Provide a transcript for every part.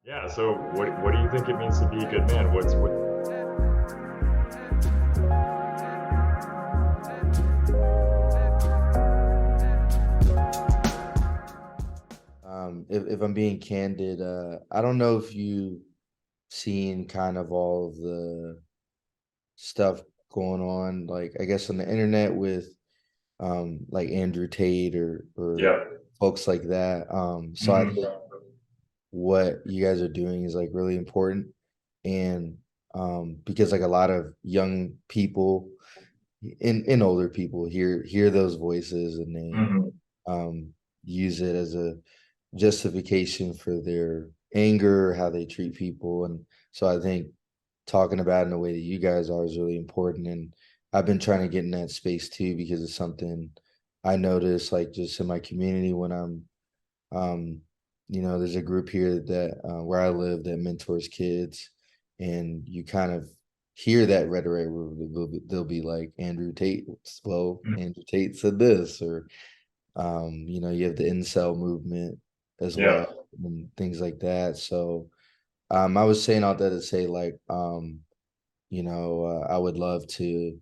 Yeah. So what do you think it means to be a good man? What? If I'm being candid, I don't know if you seen kind of all of the stuff going on, like I guess on the internet with like Andrew Tate or Yeah. folks like that. So I think what you guys are doing is like really important. And because like a lot of young people and older people hear those voices and they Hmm. um use it as a justification for their anger, how they treat people. And so I think talking about it in the way that you guys are is really important. And I've been trying to get in that space too, because it's something I notice like just in my community when I'm, um, there's a group here that where I live that mentors kids, and you kind of hear that rhetoric where they'll be like Andrew Tate. Well, Andrew Tate said this, or you have the incel movement as Yeah. well and things like that. So I was saying all that to say like I would love to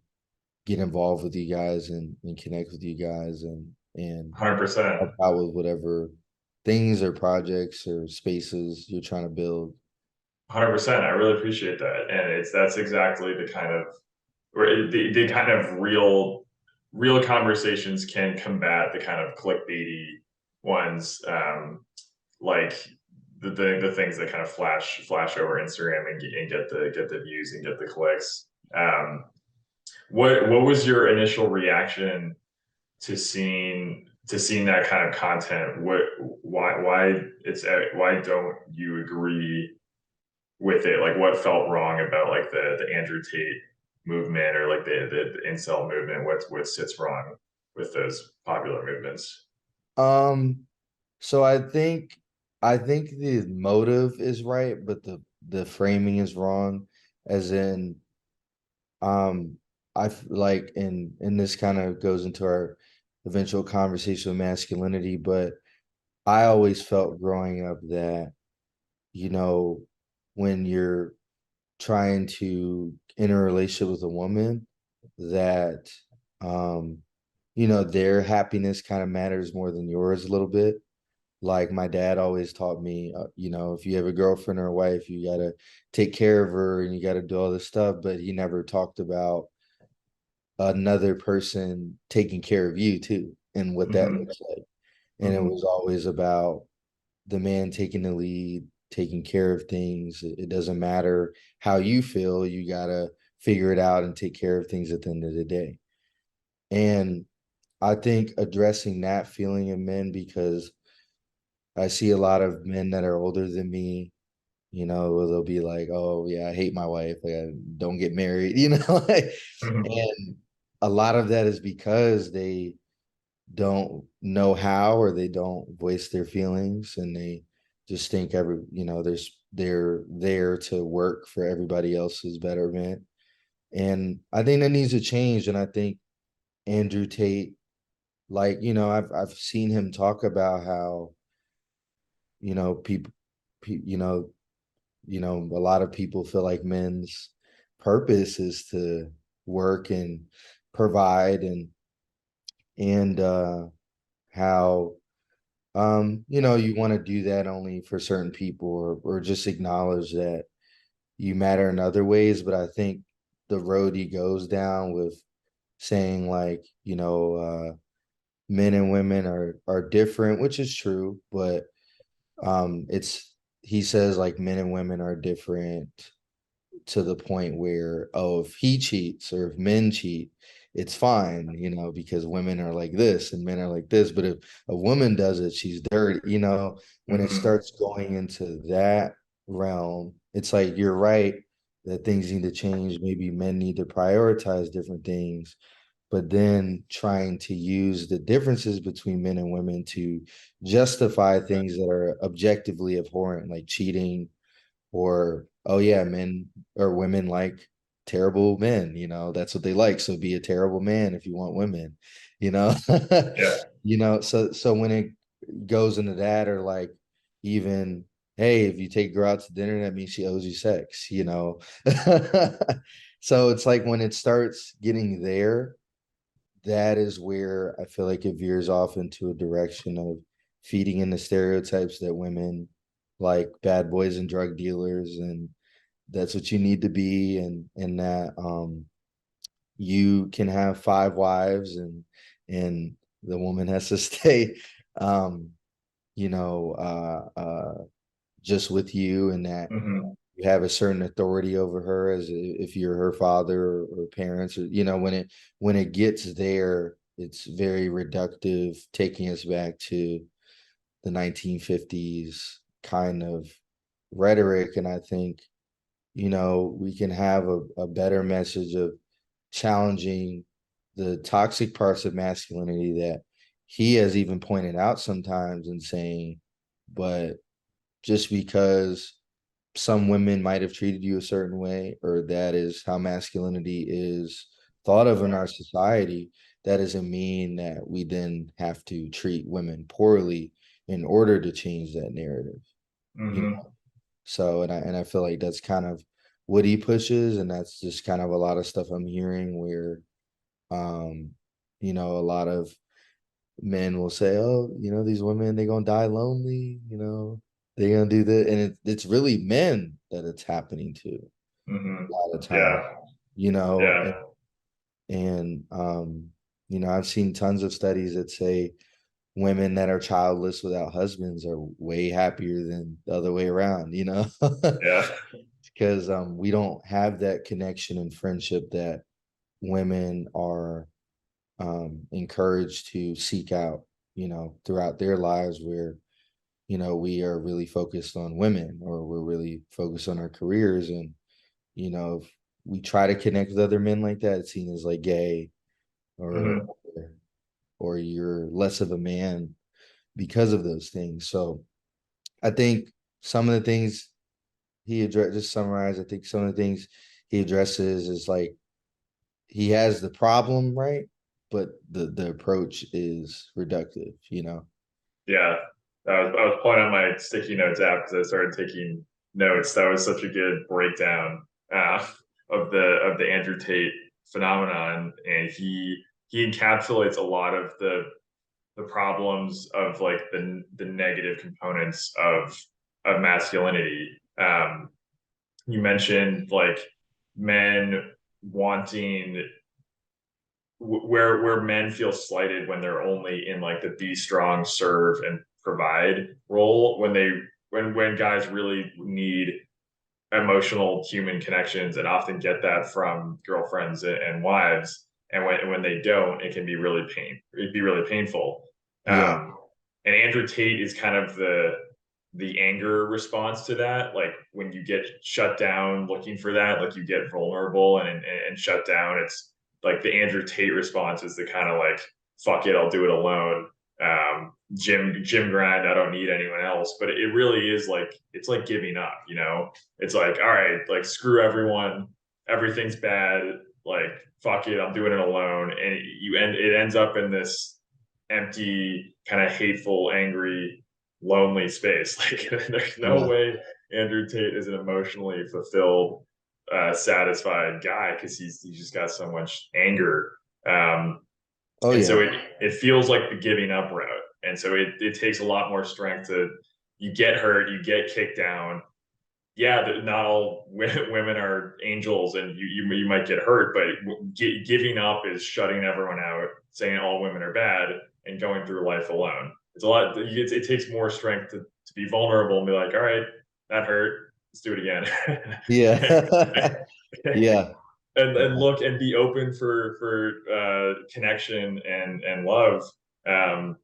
get involved with you guys and connect with you guys and 100%. help out with whatever things or projects or spaces you're trying to build. 100%. I really appreciate that, and that's exactly the kind of the kind of real conversations can combat the kind of clickbaity ones, like the things that kind of flash over Instagram and get the views and get the clicks. Um, what was your initial reaction to seeing that kind of content? Why don't you agree with it? Like, what felt wrong about like the Andrew Tate movement or like the incel movement? What sits wrong with those popular movements? Um, so I think the motive is right, but the framing is wrong, as in Um, like, and this kind of goes into our eventual conversation with masculinity, but I always felt growing up that, you know, when you're trying to enter a relationship with a woman, that their happiness kind of matters more than yours a little bit. Like my dad always taught me, if you have a girlfriend or a wife, you gotta take care of her and you gotta do all this stuff, but he never talked about another person taking care of you too and what that Hmm. looks like. And it Hmm. was always about the man taking the lead, taking care of things. It doesn't matter how you feel, you gotta figure it out and take care of things at the end of the day. And I think addressing that feeling in men, because I see a lot of men that are older than me, they'll be like, "Oh yeah, I hate my wife. Like, I don't get married," and a lot of that is because they don't know how, or they don't voice their feelings, and they just think they're there to work for everybody else's betterment. And I think that needs to change. And I think Andrew Tate, like, I've seen him talk about how, people, pe- a lot of people feel like men's purpose is to work and provide, and how you want to do that only for certain people, or just acknowledge that you matter in other ways. But I think the road he goes down with saying like, men and women are different, which is true, but it's he says like men and women are different to the point where, oh, if he cheats or if men cheat, it's fine, because women are like this and men are like this. But if a woman does it, she's dirty, when it Hmm. starts going into that realm, it's like you're right that things need to change. Maybe men need to prioritize different things, but then trying to use the differences between men and women to justify things that are objectively abhorrent, like cheating, or oh yeah, men or women like terrible men, that's what they like, so be a terrible man if you want women, you know Yeah. so when it goes into that, or like even hey, if you take a girl out to dinner, that means she owes you sex, you know? So it's like when it starts getting there, that is where I feel like it veers off into a direction of feeding in the stereotypes that women like bad boys and drug dealers, and that's what you need to be, and that you can have five wives, and the woman has to stay um you know just with you, and that Hmm. you have a certain authority over her as if you're her father or parents, or when it gets there, it's very reductive, taking us back to the 1950s kind of rhetoric. And I think we can have a better message of challenging the toxic parts of masculinity that he has even pointed out sometimes, and saying, but just because some women might have treated you a certain way, or that is how masculinity is thought of in our society, that doesn't mean that we then have to treat women poorly in order to change that narrative. You Hmm. know, so and I feel like that's kind of what he pushes, and that's just kind of a lot of stuff I'm hearing where um a lot of men will say, oh, these women, they're gonna die lonely, they're gonna do that. And it's really men that it's happening to Hmm. a lot of time, Yeah. you know, Yeah. and I've seen tons of studies that say women that are childless without husbands are way happier than the other way around, Yeah. because we don't have that connection and friendship that women are encouraged to seek out, throughout their lives, where, we are really focused on women, or we're really focused on our careers. And, if we try to connect with other men like that, it's seen as like gay, or, Hmm. or you're less of a man because of those things. So I think some of the things he addressed, just summarize, I think some of the things he addresses is like, he has the problem, right? But the approach is reductive, Yeah. I was pulling out my sticky notes app because I started taking notes. That was such a good breakdown uh, of the Andrew Tate phenomenon, and he encapsulates a lot of the problems of like the negative components of masculinity. You mentioned like men wanting where men feel slighted when they're only in like the be strong, serve, and provide role, when guys really need emotional human connections and often get that from girlfriends and wives, and when they don't, it can be it'd be really painful. Yeah. And Andrew Tate is kind of the anger response to that. Like when you get shut down looking for that, like you get vulnerable and shut down, it's like the Andrew Tate response is the kind of like, fuck it, I'll do it alone. Gym grind, I don't need anyone else. But it really is like, it's like giving up, it's like, all right, like screw everyone, everything's bad, like fuck it, I'm doing it alone. And it ends up in this empty, kind of hateful, angry, lonely space. Like there's no Yeah. way Andrew Tate is an emotionally fulfilled, satisfied guy because he's just got so much anger. Um, Oh and so yeah. it feels like the giving up route. And so it takes a lot more strength to, you get hurt, you get kicked down. Yeah, not all women are angels, and you might get hurt, but giving up is shutting everyone out, saying all women are bad, and going through life alone. It's a lot. It takes more strength to be vulnerable and be like, all right, that hurt. Let's do it again. Yeah. Yeah. And look and be open for connection and love. Um,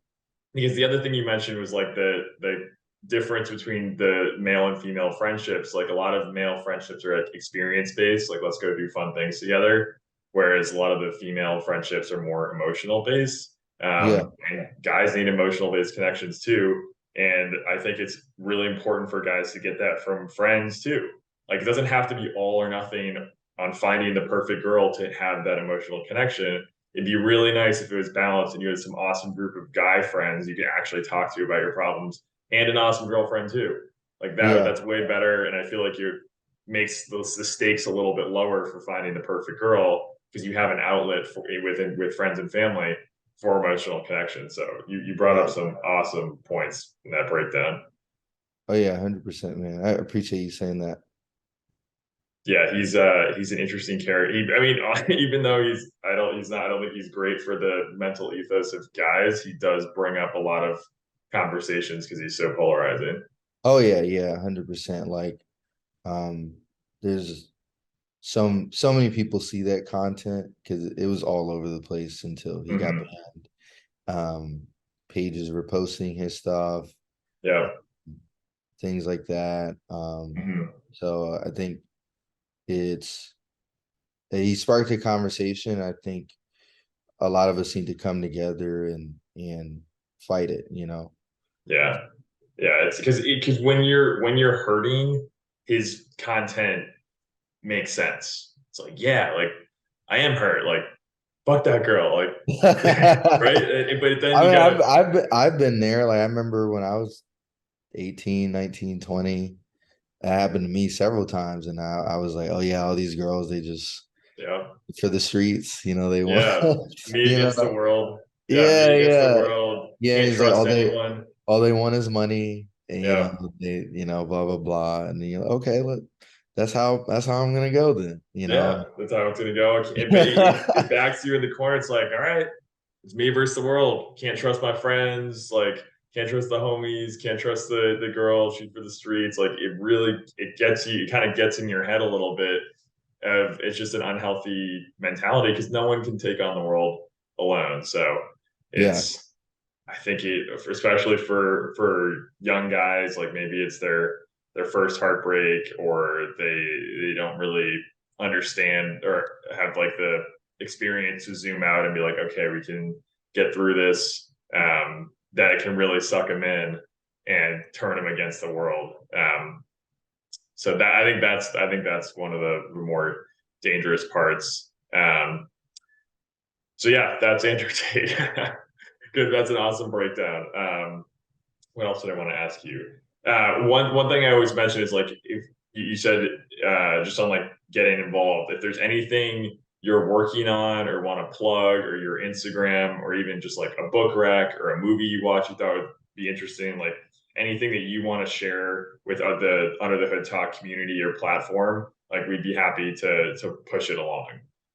because the other thing you mentioned was like the difference between the male and female friendships. Like a lot of male friendships are like experience based, like let's go do fun things together, whereas a lot of the female friendships are more emotional based. Yeah. And guys need emotional based connections too. And I think it's really important for guys to get that from friends too. Like it doesn't have to be all or nothing on finding the perfect girl to have that emotional connection. It'd be really nice if it was balanced and you had some awesome group of guy friends you could actually talk to about your problems, and an awesome girlfriend too. Like Yeah. that's way better. And I feel like you're makes the stakes a little bit lower for finding the perfect girl because you have an outlet for within with friends and family for emotional connection. So you brought up Yeah. some awesome points in that breakdown. Oh yeah, 100%, man. I appreciate you saying that. Yeah, he's an interesting character. I mean, even though I don't think he's great for the mental ethos of guys. He does bring up a lot of conversations because he's so polarizing. Oh yeah, yeah, 100%. Like, um, there's so many people see that content because it was all over the place until he got Hmm. banned. Pages were posting his stuff, Yeah. things like that. Hmm. So I think it's he sparked a conversation. I think a lot of us need to come together and fight it, you know. Yeah. Yeah. It's because when you're hurting, his content makes sense. It's like, yeah, like I am hurt. Like, fuck that girl. Like, right? But then I you mean, gotta, I've been there. Like I remember when I was 18, 19, 20. That happened to me several times, and I was like, oh yeah, all these girls, they just yeah, for the streets, you know, they want, yeah, me you against the know, world. Yeah, yeah, me against the yeah, world. yeah. And Can't he's like, trust anyone. all they want is money, and Yeah, blah blah blah, and you're like, okay, look, that's how I'm gonna go then, you yeah, know. that's how it's gonna go. It backs you in the corner. It's like, all right, it's me versus the world. Can't trust my friends. Like, can't trust the homies. Can't trust the girl. Shoot for the streets. Like, it gets you. It kind of gets in your head a little bit. Of it's just an unhealthy mentality because no one can take on the world alone. So Yeah, it's I think especially for young guys, like maybe it's their first heartbreak or they don't really understand or have like the experience to zoom out and be like, okay, we can get through this. That it can really suck them in and turn them against the world. So that I think that's one of the more dangerous parts. So yeah, that's Andrew Tate. Good, that's an awesome breakdown. What else did I want to ask you? One thing I always mention is like if you said just on like getting involved, if there's anything you're working on or want to plug or your Instagram or even just like a book rec or a movie you watch you thought would be interesting, like anything that you want to share with the Under the Hood Talk community or platform, like we'd be happy to push it along.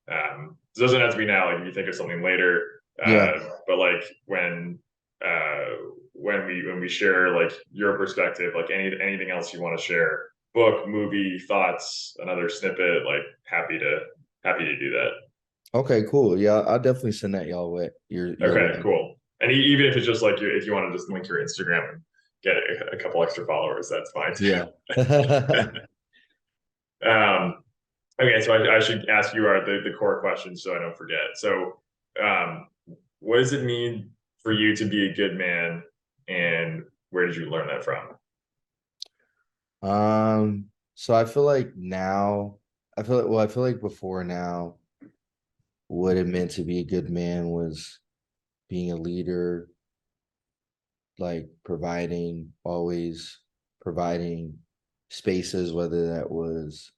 It doesn't have to be now. Like if you think of something later, yeah. but like uh, when we share like your perspective, like anything else you want to share, book, movie, thoughts, another snippet, like happy to do that. Okay, cool. Yeah, I'll definitely send that y'all way. Your Okay, way. cool. And even if it's just like if you want to just link your Instagram and get a couple extra followers, that's fine Yeah. too. um, okay, so I should ask you the core questions so I don't forget. So, um, what does it mean for you to be a good man, and where did you learn that from? So I feel like now, I feel like before now, what it meant to be a good man was being a leader, like always providing spaces, whether that was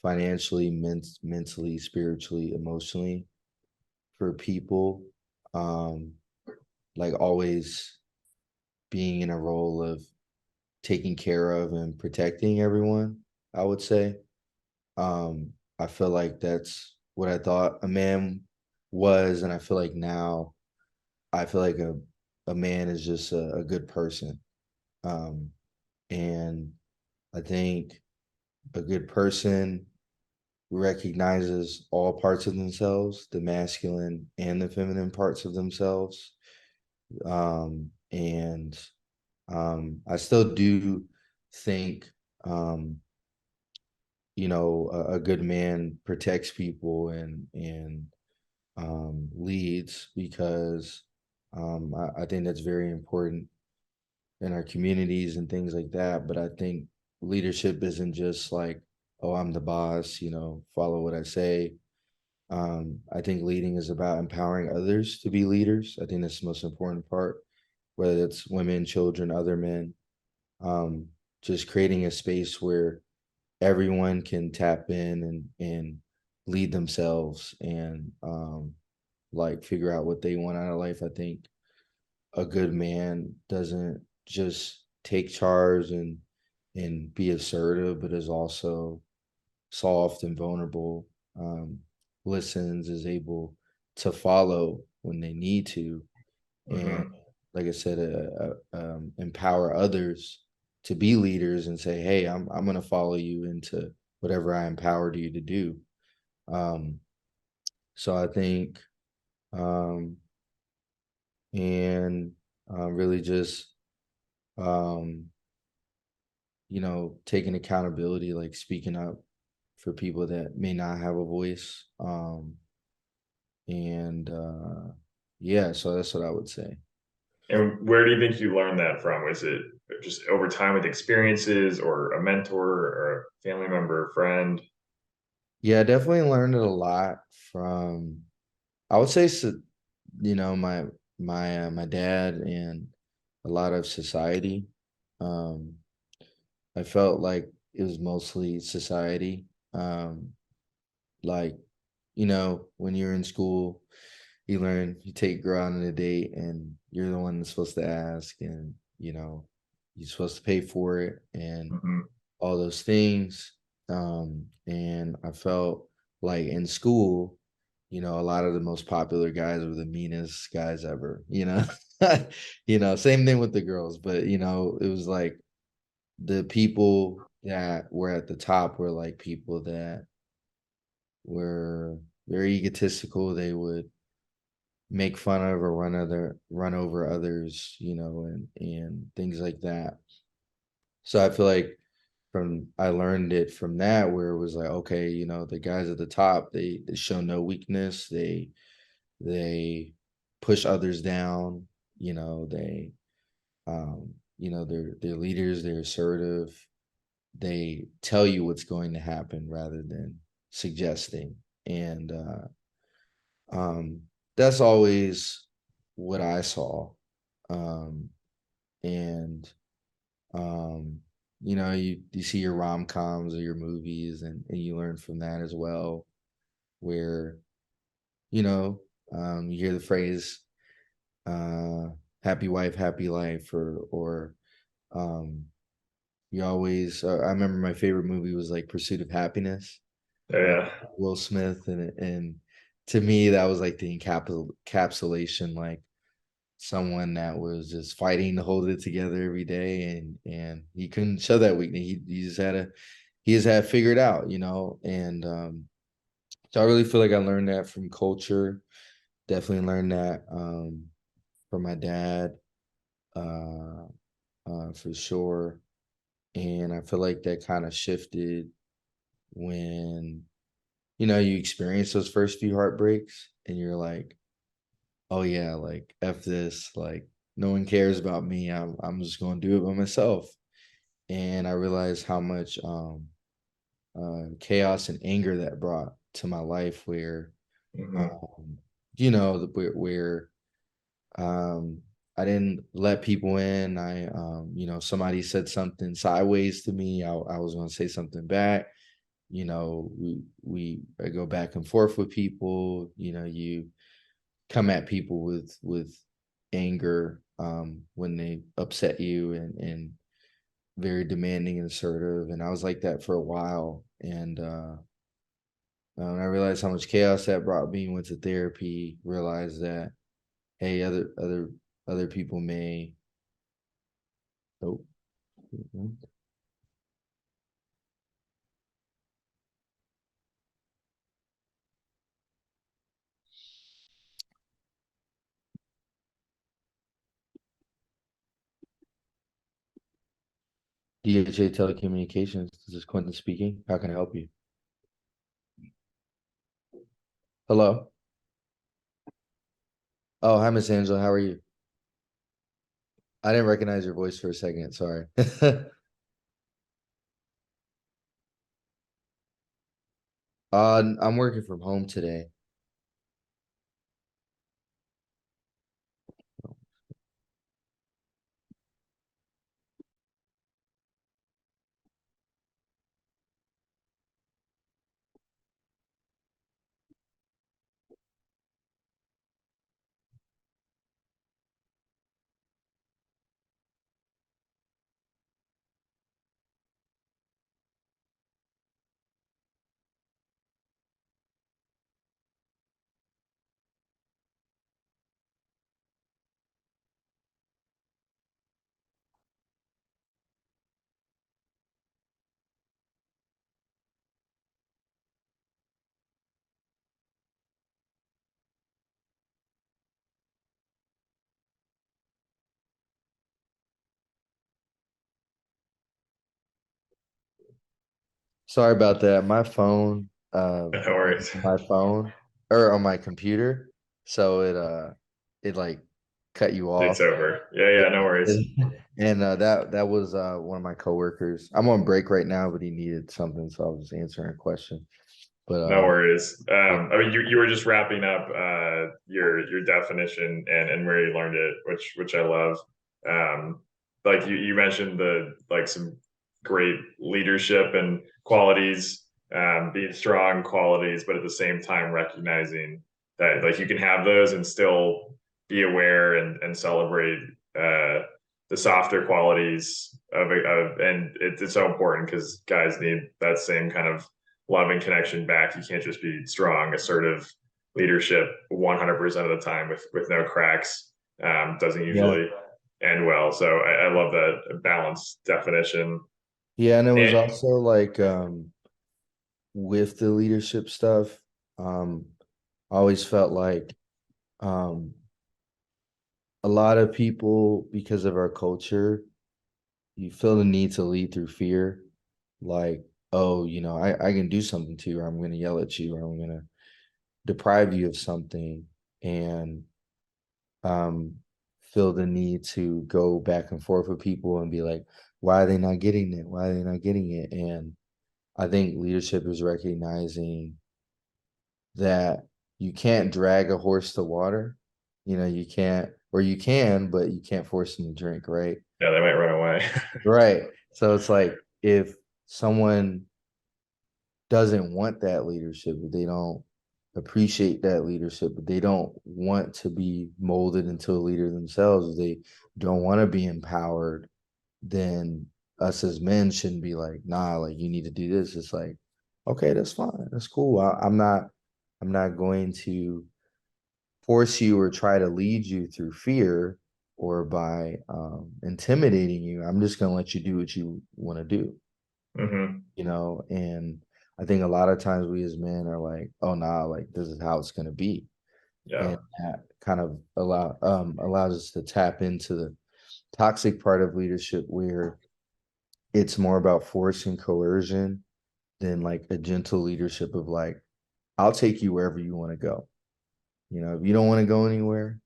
financially, mentally, spiritually, emotionally for people. Um, like always being in a role of taking care of and protecting everyone, I would say. I feel like that's what I thought a man was, and I feel like now I feel like a man is just a good person. Um, and I think a good person recognizes all parts of themselves, the masculine and the feminine parts of themselves. And I still do think a good man protects people and leads because I think that's very important in our communities and things like that. But I think leadership isn't just like, oh, I'm the boss, follow what I say. I think leading is about empowering others to be leaders. I think that's the most important part, whether it's women, children, other men. Um, just creating a space where everyone can tap in and lead themselves and like figure out what they want out of life. I think a good man doesn't just take charge and be assertive, but is also soft and vulnerable, listens, is able to follow when they need to, and Hmm. like I said, empower others to be leaders and say, "Hey, I'm going to follow you into whatever I empowered you to do." Um, so I think, um, and really just um, taking accountability, like speaking up for people that may not have a voice. And yeah, so that's what I would say. And where do you think you learned that from? Was it just over time with experiences, or a mentor, or a family member, friend? Yeah, I definitely learned it a lot from, I would say, my dad and a lot of society. Um, I felt like it was mostly society. Like, when you're in school, you learn, you take a girl out on a date and you're the one that's supposed to ask, and you're supposed to pay for it and Hmm. all those things. And I felt like in school, a lot of the most popular guys were the meanest guys ever, same thing with the girls, but it was like the people that were at the top were like people that were very egotistical. They would make fun of or run over others, and things like that. So I feel like from I learned it from that, where it was like, okay, the guys at the top, they show no weakness. They push others down. They they're leaders, they're assertive. They tell you what's going to happen rather than suggesting. And um that's always what I saw. Um and um you see your rom-coms or your movies, and you learn from that as well, where you know you hear the phrase, uh happy wife, happy life, or um you always I remember my favorite movie was like Pursuit of Happiness, Yeah. Will Smith, and to me that was like the encapsulation, like someone that was just fighting to hold it together every day, and he couldn't show that weakness. He just had figured out, and so I really feel like I learned that from culture. Definitely learned that from my dad, uh, for sure. And I feel like that kind of shifted when you experience those first few heartbreaks, and you're like, oh yeah, like F this, like no one cares about me. I'm just gonna do it by myself. And I realized how much chaos and anger that brought to my life, where Hmm. um, where um I didn't let people in. Somebody said something sideways to me. I was gonna say something back. I go back and forth with people. You come at people with anger when they upset you, and very demanding and assertive, and I was like that for a while. And I realized how much chaos that brought me. Went to therapy, realized that, hey, other people may. Oh, DHA Telecommunications, this is Quentin speaking. How can I help you? Hello. Oh, hi, Miss Angela. How are you? I didn't recognize your voice for a second. Sorry. I'm working from home today. Sorry about that. My phone, No worries. my phone or on my computer, so it like cut you Takes off. over. Yeah, Yeah. yeah, no worries. And that was one of my coworkers. I'm on break right now, but he needed something, so I was answering a question. But No worries. yeah, I mean, you were just wrapping up your definition and where you learned it, which I love. Like you mentioned the like some great leadership and qualities, being strong qualities, but at the same time recognizing that like you can have those and still be aware and celebrate uh, the softer qualities of and it's so important because guys need that same kind of love and connection back. You can't just be strong, assertive leadership 100% of the time with no cracks. Doesn't yeah, usually end well. So I love that balanced definition. yeah, and it was And also like with the leadership stuff, I always felt like um a lot of people, because of our culture, you feel the need to lead through fear. Like, oh, I can do something to you, or I'm going to yell at you, or I'm going to deprive you of something, and um, feel the need to go back and forth with people and be like, why are they not getting it? Why are they not getting it? And I think leadership is recognizing that you can't drag a horse to water. You can't, or you can, but you can't force them to drink, right? yeah, they might run away. Right. So it's like if someone doesn't want that leadership, if they don't appreciate that leadership, but they don't want to be molded into a leader themselves, if they don't want to be empowered, then us as men shouldn't be like, nah, like you need to do this. It's like, okay, that's fine. That's cool. I'm not going to force you or try to lead you through fear or by intimidating you. I'm just going to let you do what you want to do, Hmm. and I think a lot of times we as men are like, oh nah, like this is how it's going to be. Yeah. And that kind of allows us to tap into the toxic part of leadership where it's more about force and coercion than like a gentle leadership of like, I'll take you wherever you want to go. If you don't want to go anywhere,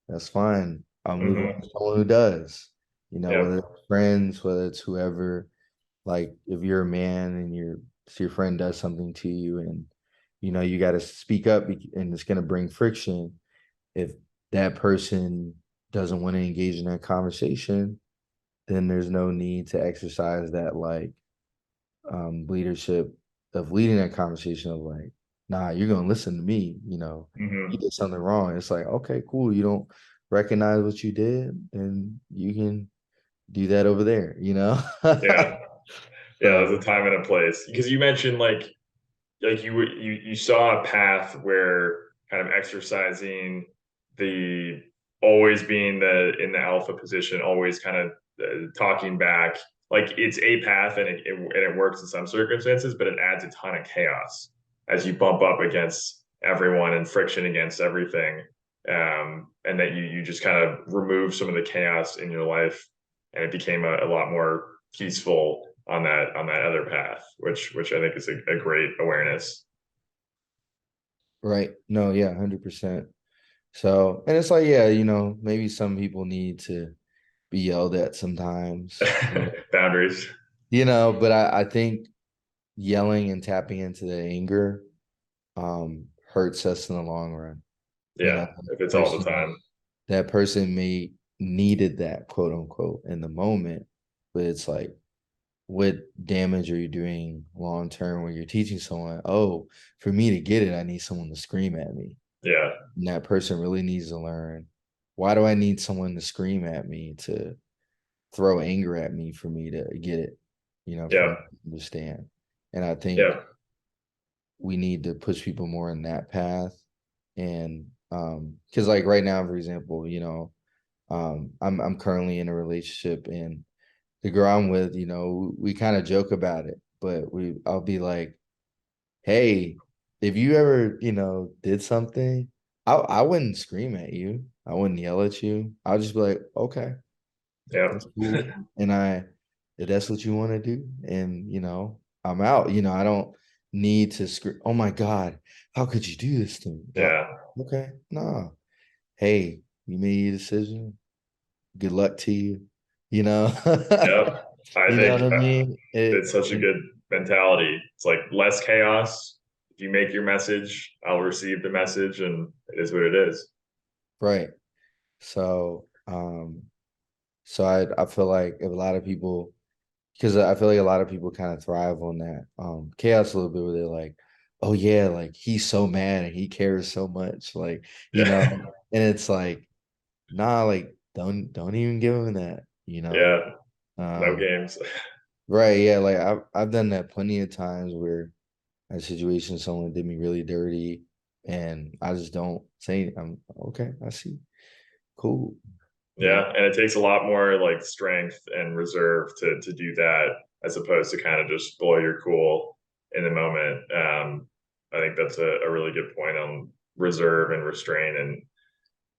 that's fine. I'll move on to Hmm. someone who does. Whether Yep. it's friends, whether it's whoever. Like if you're a man and your friend does something to you, and you got to speak up, and it's going to bring friction. If that person doesn't want to engage in that conversation, then there's no need to exercise that like leadership of leading that conversation of like, nah, you're gonna listen to me. You Hmm. did something wrong. It's like, okay, cool. You don't recognize what you did, and you can do that over there. Yeah. Yeah. There's a So time and a place because you mentioned like you saw a path where kind of exercising the always being the in the alpha position, always kind of talking back. Like it's a path and it works in some circumstances, but it adds a ton of chaos as you bump up against everyone and friction against everything. And that you just kind of remove some of the chaos in your life, and it became a lot more peaceful on that other path, which I think is a great awareness. right. No, yeah, 100%. So, and it's like, yeah, maybe some people need to be yelled at sometimes, Boundaries. but I think yelling and tapping into the anger hurts us in the long run. Yeah, That if it's all the person time. that person may needed that quote unquote in the moment, but it's like, what damage are you doing long term when you're teaching someone, oh, for me to get it, I need someone to scream at me. Yeah, And that person really needs to learn, why do I need someone to scream at me, to throw anger at me for me to get it, for me yeah, to understand. And I think yeah, we need to push people more in that path. And because like right now, for example, I'm currently in a relationship, and the girl I'm with, we kind of joke about it, but I'll be like, hey, if you ever, did something, I wouldn't scream at you. I wouldn't yell at you. I'll just be like, okay, yeah, that's cool. And if that's what you want to do, and I'm out. I don't need to scream, oh my God, how could you do this to me? Like, Yeah. okay, no. Hey, you made your decision. Good luck to you. You know, Yep. I you know what think I mean? it's such a good mentality. It's like less chaos. If you make your message, I'll receive the message, and it is what it is. Right. So, so I feel like if a lot of people, because I feel like a lot of people kind of thrive on that chaos a little bit, where they're like, oh yeah, like he's so mad and he cares so much, like, Yeah. and it's like, nah, like don't even give him that, Yeah. No um, games. right, yeah, like I've done that plenty of times where a situation someone did me really dirty, and I just don't say, I'm okay, I see, cool, Yeah, and it takes a lot more like strength and reserve to do that as opposed to kind of just blow your cool in the moment. I think that's a really good point on reserve and restraint. And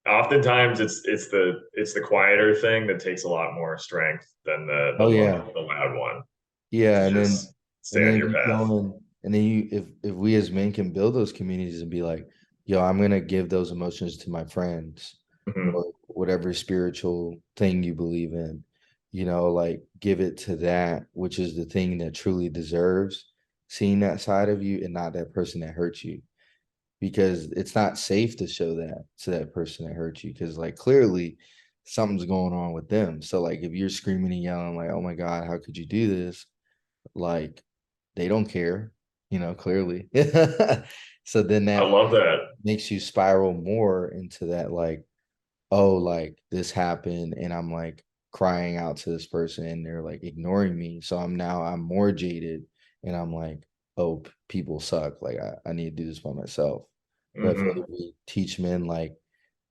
oftentimes it's the quieter thing that takes a lot more strength than oh yeah, the loud one yeah, to and then just stay on your you path. go in, and then if we as men can build those communities and be like, yo, I'm gonna give those emotions to my friends, Mhm. or whatever spiritual thing you believe in, like give it to that, which is the thing that truly deserves seeing that side of you, and not that person that hurt you. Because it's not safe to show that to that person that hurt you, because like clearly something's going on with them. So like if you're screaming and yelling like, oh my God, how could you do this? Like they don't care, clearly. So then I that love that. makes you spiral more into that, like, oh, like this happened and I'm like crying out to this person and they're like ignoring me. So I'm more jaded, and I'm like, oh, people suck. Like I need to do this by myself. But I feel like Hmm. we teach men like,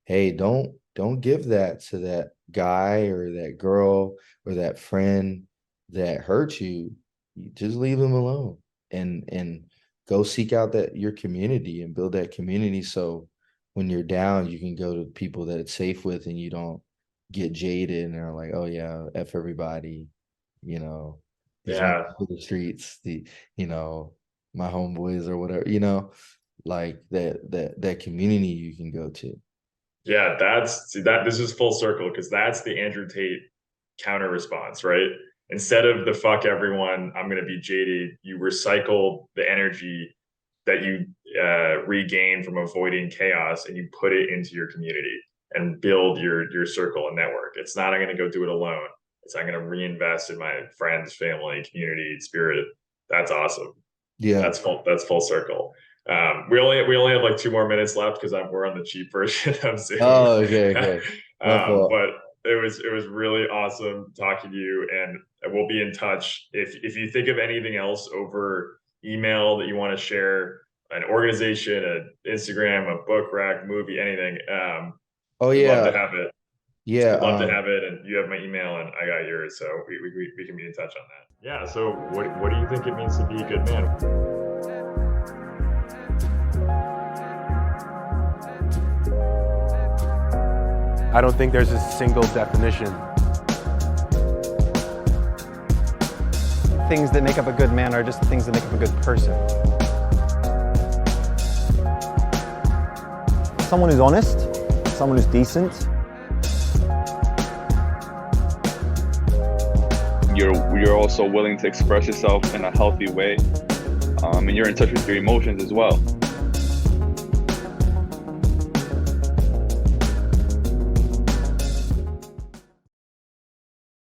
hey, don't give that to that guy or that girl or that friend that hurt you. You just leave them alone, and go seek out that your community and build that community, so when you're down you can go to people that it's safe with, and you don't get jaded and are like, oh yeah, F everybody, you know these men Yeah. for the streets, you know my homeboys or whatever, like that community you can go to. Yeah, see that this is full circle because that's the Andrew Tate counter response, right? Instead of the fuck everyone, I'm going to be jaded, you recycle the energy that you regain from avoiding chaos and you put it into your community and build your circle and network. It's not, I'm going to go do it alone. It's, I'm going to reinvest in my friends, family, community, spirit. That's awesome. Yeah. That's full circle. We only have like 2 more minutes left because we're on the cheap version of Zoom. Oh, okay, okay. My fault. But it was really awesome talking to you, and we'll be in touch. If you think of anything else over email that you want to share, an organization, an Instagram, a book rack, movie, anything, Oh we'd love to yeah, have it. yeah. We'd love to have it, and you have my email, and I got yours, so we can be in touch on that. Yeah. So what do you think it means to be a good man? I don't think there's a single definition. Things that make up a good man are just the things that make up a good person. Someone who's honest, someone who's decent. You're also willing to express yourself in a healthy way, and you're in touch with your emotions as well.